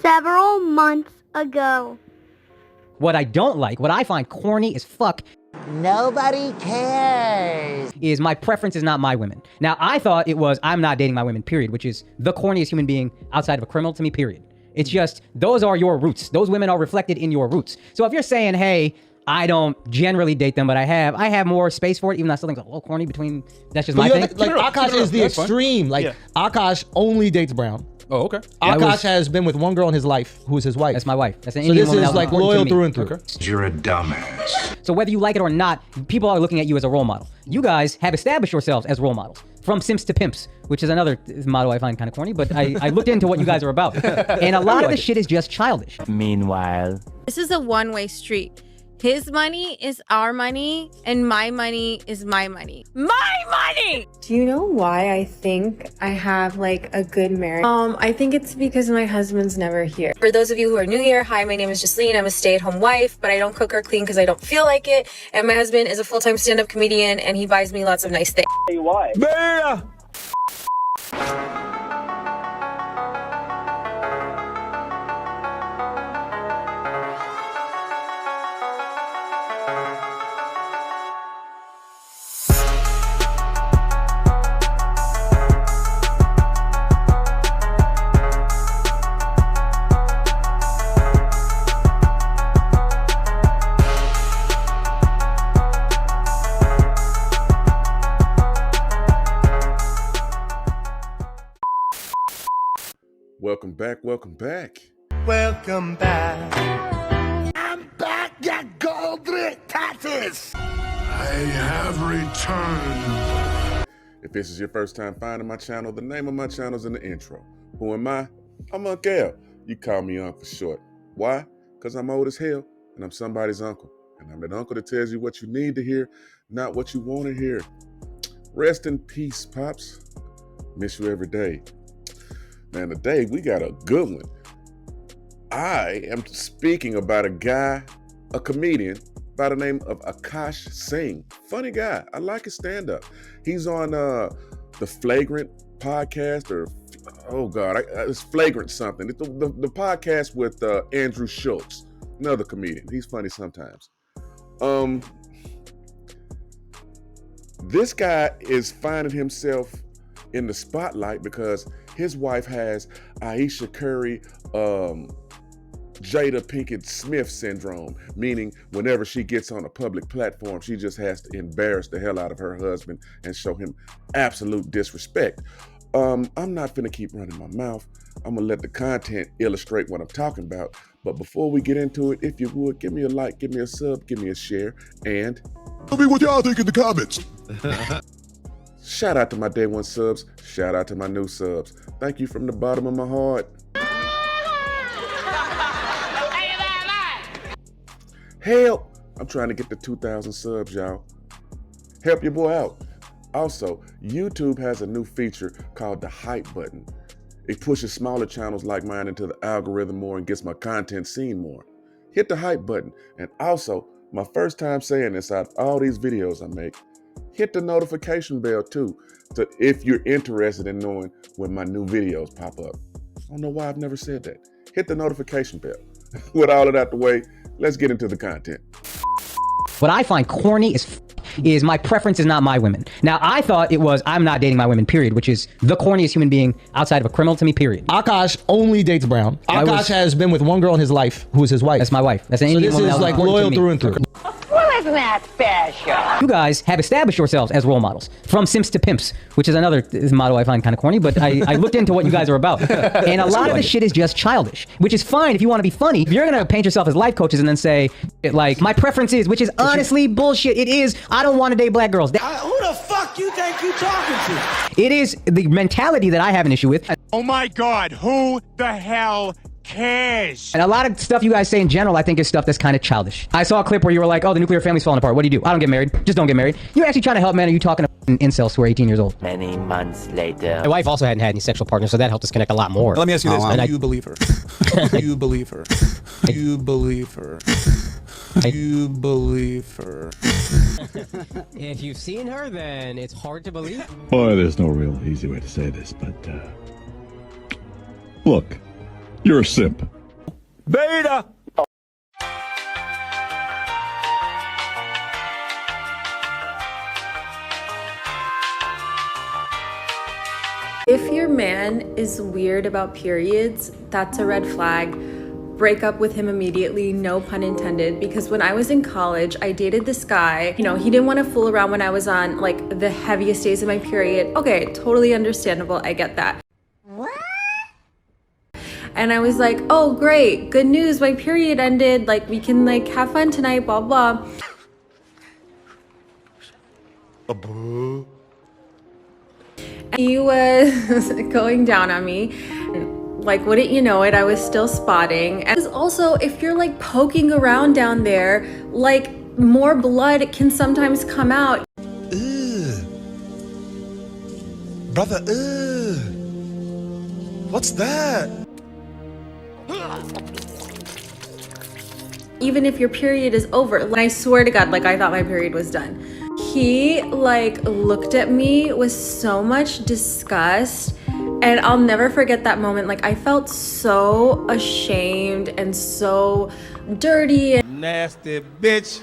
Several months ago. What I don't like, what I find corny as fuck, nobody cares, is my preference is not my women. Now, I thought it was I'm not dating my women, period, which is the corniest human being outside of a criminal to me, period. It's just, those are your roots. Those women are reflected in your roots. So if you're saying, hey, I don't generally date them, but I have more space for it, even though I still think it's a little corny between, that's just my thing. Like, Akaash is the extreme. Like, Akaash only dates brown. Oh, okay. Akaash has been with one girl in his life who is his wife. That's my wife. That's an so Indian this woman is like loyal through and through. Okay. You're a dumbass. So whether you like it or not, people are looking at you as a role model. You guys have established yourselves as role models. From simps to pimps, which is another motto I find kind of corny, but I looked into what you guys are about. And a lot of the shit is just childish. Meanwhile, this is a one-way street. His money is our money, and my money is my money. My money! Do you know why I think I have like a good marriage? I think it's because my husband's never here. For those of you who are new here, hi, my name is Jasleen. I'm a stay-at-home wife, but I don't cook or clean because I don't feel like it. And my husband is a full-time stand-up comedian, and he buys me lots of nice things. Why? Yeah. Welcome back, welcome back. Welcome back. I'm back, you gold taxes. I have returned. If this is your first time finding my channel, the name of my channel is in the intro. Who am I? I'm Uncle L. You call me Uncle for short. Why? Because I'm old as hell and I'm somebody's uncle. And I'm that uncle that tells you what you need to hear, not what you want to hear. Rest in peace, Pops. Miss you every day. Man, today we got a good one. I am speaking about a guy, a comedian by the name of Akaash Singh. Funny guy. I like his stand-up. He's on the Flagrant podcast, or oh God, it's Flagrant something. It's the podcast with Andrew Schultz, another comedian. He's funny sometimes. This guy is finding himself in the spotlight because his wife has Aisha Curry, Jada Pinkett Smith syndrome, meaning whenever she gets on a public platform, she just has to embarrass the hell out of her husband and show him absolute disrespect. I'm not finna keep running my mouth. I'm gonna let the content illustrate what I'm talking about. But before we get into it, if you would, give me a like, give me a sub, give me a share, and tell me what y'all think in the comments. Shout out to my day one subs. Shout out to my new subs. Thank you from the bottom of my heart. Help! I'm trying to get to 2,000 subs, y'all. Help your boy out. Also, YouTube has a new feature called the hype button. It pushes smaller channels like mine into the algorithm more and gets my content seen more. Hit the hype button. And also, my first time saying this out of all these videos I make, hit the notification bell too, so if you're interested in knowing when my new videos pop up. I don't know why I've never said that. Hit the notification bell. With all of that out the way, let's get into the content. What I find corny is my preference is not my women. Now, I thought it was I'm not dating my women, period, which is the corniest human being outside of a criminal to me, period. Akaash only dates brown. Akaash has been with one girl in his life who is his wife. That's my wife. That's an Indian woman. So this is like loyal through and through. Well, isn't that special? You guys have established yourselves as role models. From simps to pimps, which is another motto I find kind of corny, but I looked into what you guys are about. And a lot of the shit is just childish, which is fine if you want to be funny. If you're going to paint yourself as life coaches and then say, like, my preference is, which is honestly bullshit. It is, I don't want to date black girls. Who the fuck you think you talking to? It is the mentality that I have an issue with. Oh my God, who the hell cares? And a lot of stuff you guys say in general, I think is stuff that's kind of childish. I saw a clip where you were like, oh, the nuclear family's falling apart. What do? I don't get married. Just don't get married. You're actually trying to help, man. Are you talking to incels who are 18 years old? Many months later. My wife also hadn't had any sexual partners, so that helped us connect a lot more. Let me ask you this. Do you believe her? Do you believe her? Do you believe her? You believe her. If you've seen her, then it's hard to believe. Boy, there's no real easy way to say this, but, look, you're a simp. Beta! If your man is weird about periods, that's a red flag. Break up with him immediately, no pun intended, because when I was in college, I dated this guy. You know, he didn't want to fool around when I was on like the heaviest days of my period. Okay, totally understandable, I get that. What? And I was like, oh great, good news, my period ended, like we can like have fun tonight, blah blah. He was going down on me. Like, wouldn't you know it, I was still spotting. And also, if you're like poking around down there, like more blood can sometimes come out. Ugh. Brother, ugh. What's that? Even if your period is over. And I swear to God, like I thought my period was done. He like looked at me with so much disgust, and I'll never forget that moment. Like I felt so ashamed and so dirty. And nasty bitch.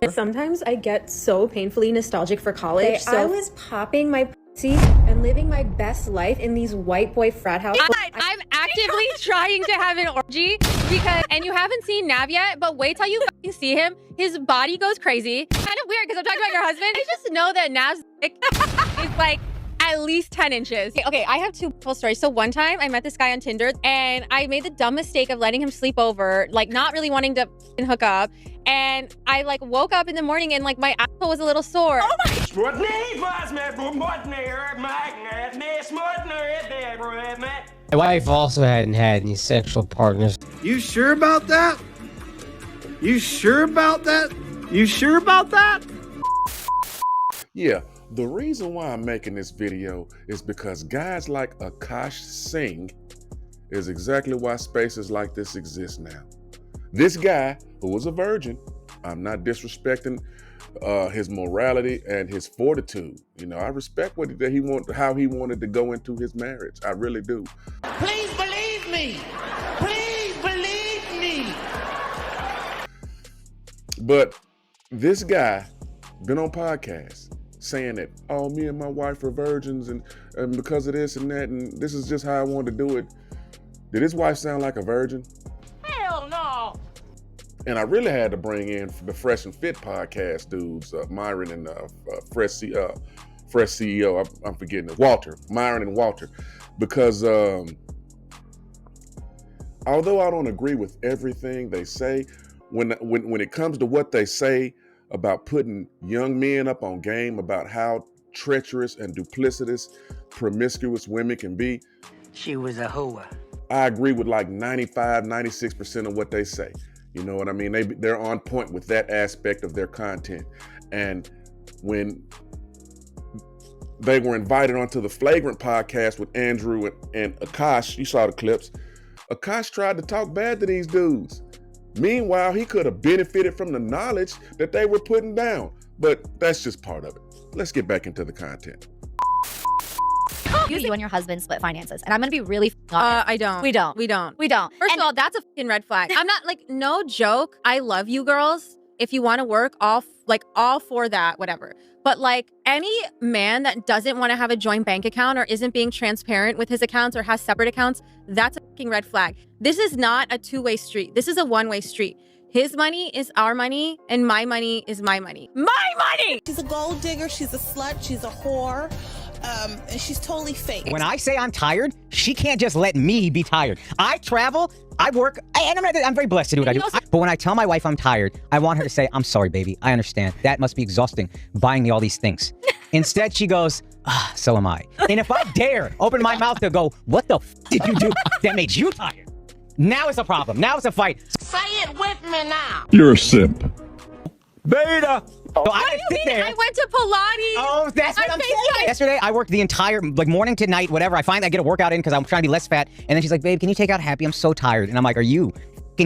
sometimes I get so painfully nostalgic for college. So I was popping my pussy and living my best life in these white boy frat houses. I'm actively trying to have an orgy because, and you haven't seen Nav yet, but wait till you fucking see him. His body goes crazy. Kind of weird because I'm talking about your husband. I just know that Nav's dick is like at least 10 inches. Okay, I have two full stories. So one time I met this guy on Tinder and I made the dumb mistake of letting him sleep over, like not really wanting to hook up. And I like woke up in the morning and like my asshole was a little sore. Oh My wife also hadn't had any sexual partners. You sure about that? You sure about that? You sure about that? Yeah, the reason why I'm making this video is because guys like Akaash Singh is exactly why spaces like this exist now. This guy, who was a virgin, I'm not disrespecting his morality and his fortitude. You know, I respect how he wanted to go into his marriage. I really do. Please believe me. Please believe me. But this guy been on podcasts saying that, oh, me and my wife are virgins and because of this and that, and this is just how I want to do it. Did his wife sound like a virgin? Hell no. And I really had to bring in the Fresh and Fit podcast dudes, Myron and Fresh CEO, I'm forgetting it, Walter, Myron and Walter, because although I don't agree with everything they say, when it comes to what they say about putting young men up on game about how treacherous and duplicitous promiscuous women can be, She was a hoe. I agree with like 95, 96% of what they say. You know what I mean? They're on point with that aspect of their content. And when they were invited onto the Flagrant podcast with Andrew and Akaash, you saw the clips, Akaash tried to talk bad to these dudes. Meanwhile, he could have benefited from the knowledge that they were putting down. But that's just part of it. Let's get back into the content. You and your husband split finances, and I'm gonna be really honest. I don't. We don't. We don't. We don't. First of all, that's a fucking red flag. I'm not like, no joke. I love you girls. If you want to work, all for that, whatever. But like any man that doesn't want to have a joint bank account or isn't being transparent with his accounts or has separate accounts, that's a fucking red flag. This is not a two-way street. This is a one-way street. His money is our money and my money is my money. My money! She's a gold digger. She's a slut. She's a whore. And she's totally fake. When I say I'm tired, she can't just let me be tired. I travel, I work, and I'm very blessed to do what I do. But when I tell my wife I'm tired, I want her to say, I'm sorry, baby. I understand. That must be exhausting, buying me all these things. Instead, she goes, so am I. And if I dare open my mouth to go, what the f did you do that made you tired? Now it's a problem. Now it's a fight. Say it with me now. You're a simp. Beta. So What do you mean? I went to Pilates. Oh, that's what I'm saying. Yesterday, I worked the entire, like, morning to night, whatever. I get a workout in because I'm trying to be less fat. And then she's like, babe, can you take out happy? I'm so tired. And I'm like, are you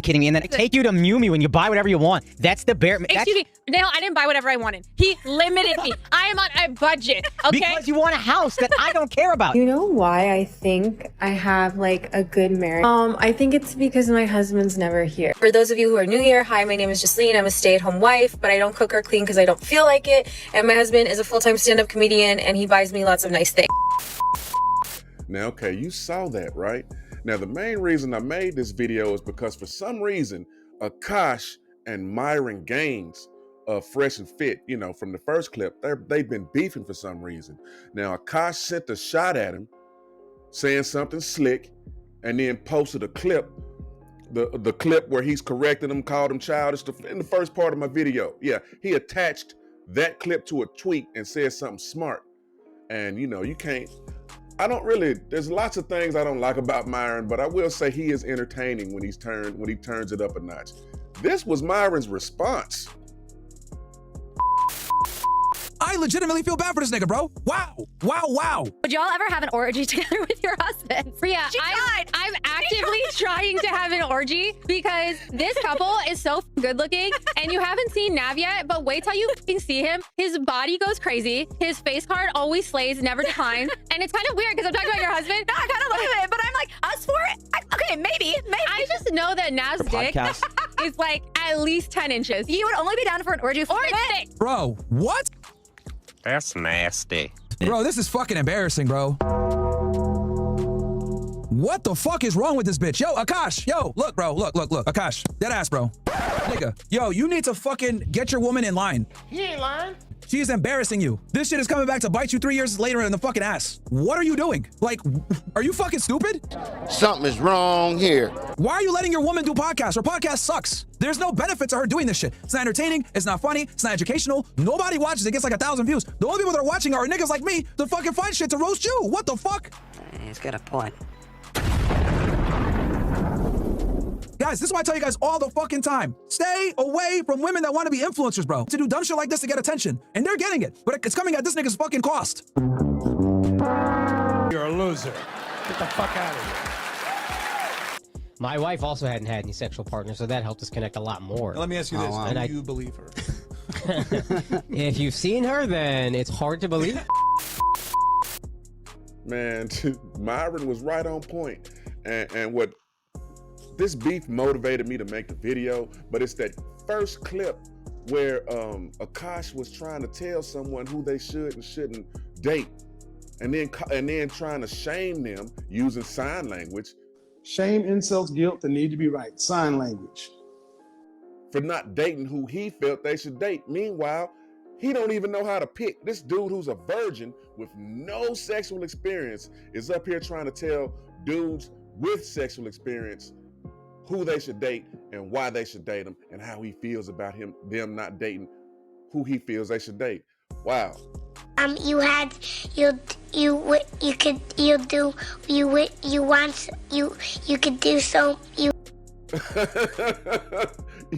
kidding me? And then take you to Mew Mew and you buy whatever you want. That's the bare. Excuse me. No, I didn't buy whatever I wanted. He limited me. I am on a budget. Okay. Because you want a house that I don't care about. You know why I think I have like a good marriage? I think it's because my husband's never here. For those of you who are new here, hi, my name is Justine. I'm a stay-at-home wife, but I don't cook or clean because I don't feel like it. And my husband is a full-time stand-up comedian and he buys me lots of nice things. Now, okay, you saw that, right? Now, the main reason I made this video is because for some reason, Akaash and Myron Gains Fresh and Fit, you know, from the first clip, they've been beefing for some reason. Now, Akaash sent a shot at him, saying something slick, and then posted a clip, the clip where he's correcting him, called him childish in the first part of my video. Yeah, he attached that clip to a tweet and said something smart. And, you know, you can't, there's lots of things I don't like about Myron, but I will say he is entertaining when he turns it up a notch. This was Myron's response. I legitimately feel bad for this nigga, bro. Wow. Wow, wow. Would y'all ever have an orgy together with your husband? Priya, I'm actively trying to have an orgy because this couple is so good looking and you haven't seen Nav yet, but wait till you see him. His body goes crazy. His face card always slays, never declines. And it's kind of weird because I'm talking about your husband. No, I kind of love it, but I'm like, us for it? Okay, maybe. I just know that Nav's dick is like at least 10 inches. You would only be down for an orgy for it's thick. Bro, what? That's nasty. Bro, this is fucking embarrassing, bro. What the fuck is wrong with this bitch? Yo, Akaash, yo, look, bro, look, Akaash, dead ass, bro. Nigga, yo, you need to fucking get your woman in line. He ain't lying. She is embarrassing you. This shit is coming back to bite you 3 years later in the fucking ass. What are you doing? Like, are you fucking stupid? Something is wrong here. Why are you letting your woman do podcasts? Her podcast sucks. There's no benefit to her doing this shit. It's not entertaining. It's not funny. It's not educational. Nobody watches. It gets like 1,000 views. The only people that are watching are niggas like me to fucking find shit to roast you. What the fuck? He's got a point. Guys, this is why I tell you guys all the fucking time. Stay away from women that want to be influencers, bro. To do dumb shit like this to get attention. And they're getting it. But it's coming at this nigga's fucking cost. You're a loser. Get the fuck out of here. My wife also hadn't had any sexual partners, so that helped us connect a lot more. Now, let me ask you this. Do you believe her? If you've seen her, then it's hard to believe. Man, Myron was right on point. And what this beef motivated me to make the video, but it's that first clip where Akaash was trying to tell someone who they should and shouldn't date, and then trying to shame them using sign language. Shame, insults, guilt, the need to be right. Sign language. For not dating who he felt they should date. Meanwhile, he don't even know how to pick. This dude who's a virgin with no sexual experience is up here trying to tell dudes with sexual experience who they should date and why they should date them and how he feels about them not dating who he feels they should date. Wow. You could do so.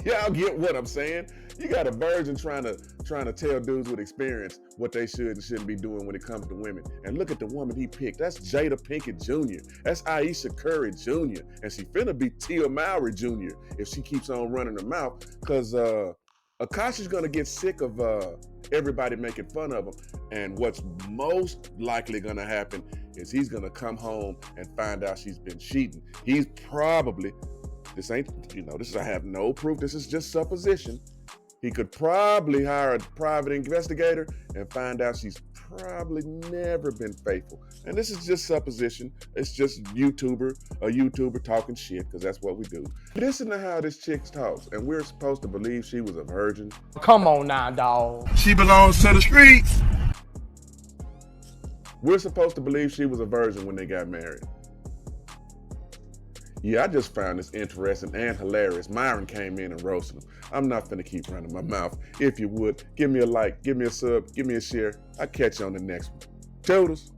Y'all get what I'm saying? You got a virgin trying to tell dudes with experience what they should and shouldn't be doing when it comes to women. And look at the woman he picked. That's Jada Pinkett Jr. That's Aisha Curry Jr. And she finna be Tia Mowry Jr. if she keeps on running her mouth, because Akaash is gonna get sick of everybody making fun of him. And what's most likely gonna happen is he's gonna come home and find out she's been cheating. He's probably, I have no proof, this is just supposition. He could probably hire a private investigator and find out she's probably never been faithful. And this is just supposition. It's just a YouTuber talking shit, because that's what we do. Listen to how this chick talks, and we're supposed to believe she was a virgin. Come on now, dog. She belongs to the streets. We're supposed to believe she was a virgin when they got married. Yeah, I just found this interesting and hilarious. Myron came in and roasted him. I'm not finna keep running my mouth. If you would, give me a like, give me a sub, give me a share. I'll catch you on the next one. Toodles.